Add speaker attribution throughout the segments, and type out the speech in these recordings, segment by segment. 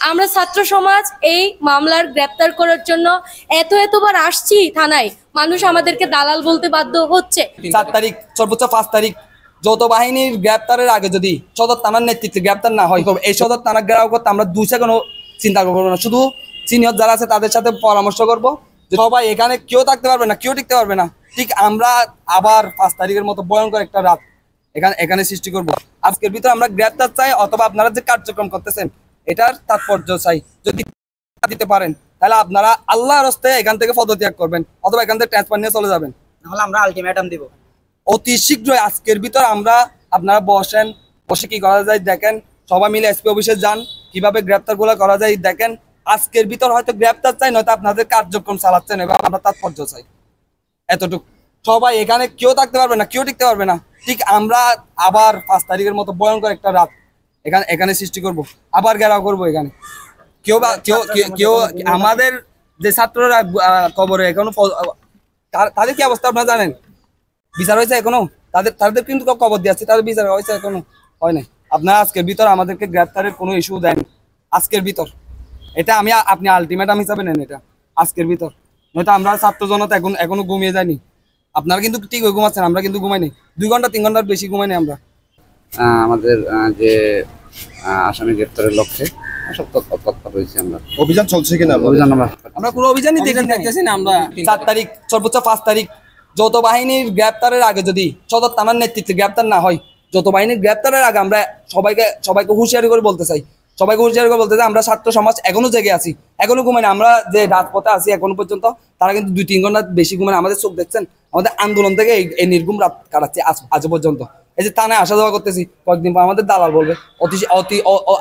Speaker 1: আমরা ছাত্র সমাজ এই মামলার গ্রেপ্তার করার জন্য এতবার আসছি থানায়, মানুষ আমাদেরকে দালাল বলতে বাধ্য হচ্ছে।
Speaker 2: 4 তারিখ সর্বোচ্চ 5 তারিখ যৌথ বাহিনীর গ্রেপ্তারের আগে যদি সদর থানার নেতৃত্বে গ্রেপ্তার না হয়, এই সদর থানা গ্রাহ করতে আমরা 2 সেকেন্ডও চিন্তা করবো না। শুধু সিনিয়র যারা আছে তাদের সাথে পরামর্শ করবো। সবাই এখানে কেউ থাকতে পারবে না, কেউ টিকতে পারবে না। ঠিক আমরা আবার 5 তারিখের মতো ভয়ঙ্কর একটা রাত এখানে সৃষ্টি করব। আজকের ভিতরে আমরা গ্রেপ্তার চাই, অথবা আপনারা যে কার্যক্রম করতেছেন এটার তাৎপর্য চাই। যদি দিতে পারেন তাহলে আপনারা আল্লাহর হস্তে এখান থেকে পদত্যাগ করবেন, অথবা এখান থেকে ট্রান্সফার নিয়ে চলে যাবেন,
Speaker 3: নাহলে আমরা আলটিমেটাম দিব।
Speaker 2: অতি শীঘ্রই আজকের ভিতর আপনারা বসে কি করা যায় দেখেন। সবাই মিলে এসপি অফিসে যান, কিভাবে গ্রেপ্তার গুলো করা যায় দেখেন। আজকের ভিতর হয়তো গ্রেপ্তার চাই, নয়তো আপনাদের কার্যক্রম চালাচ্ছেন এবং আমরা তাৎপর্য চাই। এতটুকু। সবাই এখানে কেউ থাকতে পারবে না, কেউ টিকতে পারবে না। ঠিক আমরা আবার 5 তারিখের মতো ভয়ঙ্কর একটা রাত এখানে সৃষ্টি করব, আবার ঘেরাও করবো এখানে। কেউ আমাদের যে ছাত্ররা কবরে এখনো, তাদের কি অবস্থা আপনারা জানেন? বিচার হয়েছে এখনো? তাদের কিন্তু কবর দিয়ে আসছে, তাদের বিচার হয়েছে এখনো হয় নাই। আপনারা আজকের ভিতর আমাদেরকে গ্রেপ্তারের কোনো ইস্যু দেন আজকের ভিতর। এটা আপনি আলটিমেটাম হিসাবে নেন এটা আজকের ভিতর, নয়তো আমরা ছাত্র জনতা এখনো ঘুমিয়ে যায়নি। আপনারা কিন্তু ঠিক হয়ে ঘুমাচ্ছেন, আমরা কিন্তু ঘুমাইনি। 2 ঘন্টা 3 ঘন্টার বেশি ঘুমাইনি আমরা।
Speaker 4: আমাদের যে আসামি গ্রেপ্তারের লক্ষ্যে সব তৎপর রয়েছে। আমরা
Speaker 5: অভিযান চলছে কিনা
Speaker 2: আমরা কোনো অভিযানই দেখতেছি না। আমরা 4 তারিখ সর্বোচ্চ 5 তারিখ যৌথ বাহিনীর গ্রেপ্তারের আগে যদি সদর থানার নেতৃত্বে গ্রেপ্তার না হয়, যৌথ বাহিনীর গ্রেপ্তারের আগে আমরা সবাইকে হুঁশিয়ারি করে বলতে চাই। আমরা ছাত্র সমাজ এখনো জেগে আছি, এখনো ঘুমাইনি। আমরা যে রাজপথে আছি এখনো পর্যন্ত, তারা কিন্তু 2-3 ঘন্টা বেশি ঘুমায়। আমাদের চোখ দেখছেন, আমাদের আন্দোলন থেকে এই নির্ঘুম রাত কাটাচ্ছি আজ পর্যন্ত। এই যে থানায় আসা যাওয়া করতেছি, কয়েকদিন পর আমাদের দালাল বলবে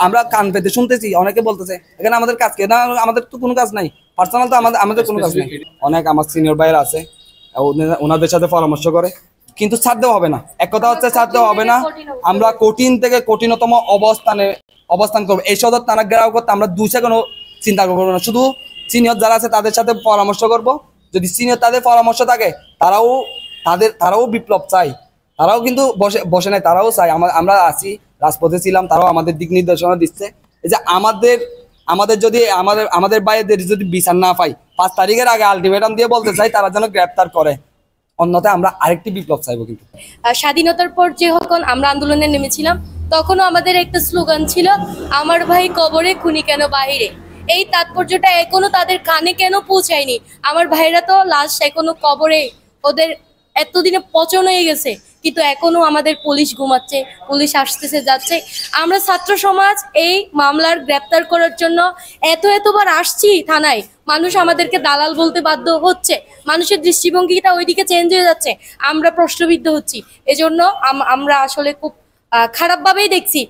Speaker 2: আমরা কান পেতে শুনতেছি, অনেকে বলতেছে এখানে আমাদের কাজ না, আমাদের তো কোনো কাজ নাই, পার্সোনাল তো আমাদের কোনো কাজ নেই। অনেক আমার সিনিয়র ভাইয়ের আছে, ওনাদের সাথে পরামর্শ করে, কিন্তু ছাড় দেওয়া হবে না। এক কথা হচ্ছে ছাড় দেওয়া হবে না। আমরা কঠিন থেকে কঠিনতম অবস্থান করবো। এই সদর থানা ঘেরাও করতে আমরা 2 সেকেন্ডও চিন্তা করবো না। শুধু সিনিয়র যারা আছে তাদের সাথে পরামর্শ করব। যদি সিনিয়র তাদের পরামর্শ থাকে, তারাও বিপ্লব চাই, তারাও কিন্তু বসে নাই, তারাও চাই। আমরা আছি, রাজপথে ছিলাম, তারাও আমাদের দিক নির্দেশনা দিচ্ছে। এই যে আমাদের যদি আমাদের বাইরেদের যদি বিচার না পাই, 5 তারিখের আগে আলটিমেটাম দিয়ে বলতে চাই তারা যেন গ্রেপ্তার করে, অন্যথায় আমরা আরেকটি বিপ্লব চাইবো। কিন্তু
Speaker 1: স্বাধীনতার পর যখন আমরা আন্দোলনে নেমেছিলাম, তখনও আমাদের একটা স্লোগান ছিল, আমার ভাই কবরে খুনি কেন বাহিরে। এই তাৎপর্যটা এখনো তাদের কানে কেন পৌঁছায়নি? আমার ভাইরা তো লাশ এখনো কবরে, ওদের এতদিনে পচন হয়ে গেছে, কিন্তু এখনো আমাদের পুলিশ ঘুমাচ্ছে, পুলিশ আসতেছে যাচ্ছে। আমরা ছাত্র সমাজ এই মামলার গ্রেপ্তার করার জন্য এতবার আসছি থানায়, মানুষ আমাদেরকে দালাল বলতে বাধ্য হচ্ছে। মানুষের দৃষ্টিভঙ্গিটা ওইদিকে চেঞ্জ হয়ে যাচ্ছে, আমরা প্রশ্নবিদ্ধ হচ্ছি। এজন্য আমরা আসলে খুব খারাপভাবেই দেখছি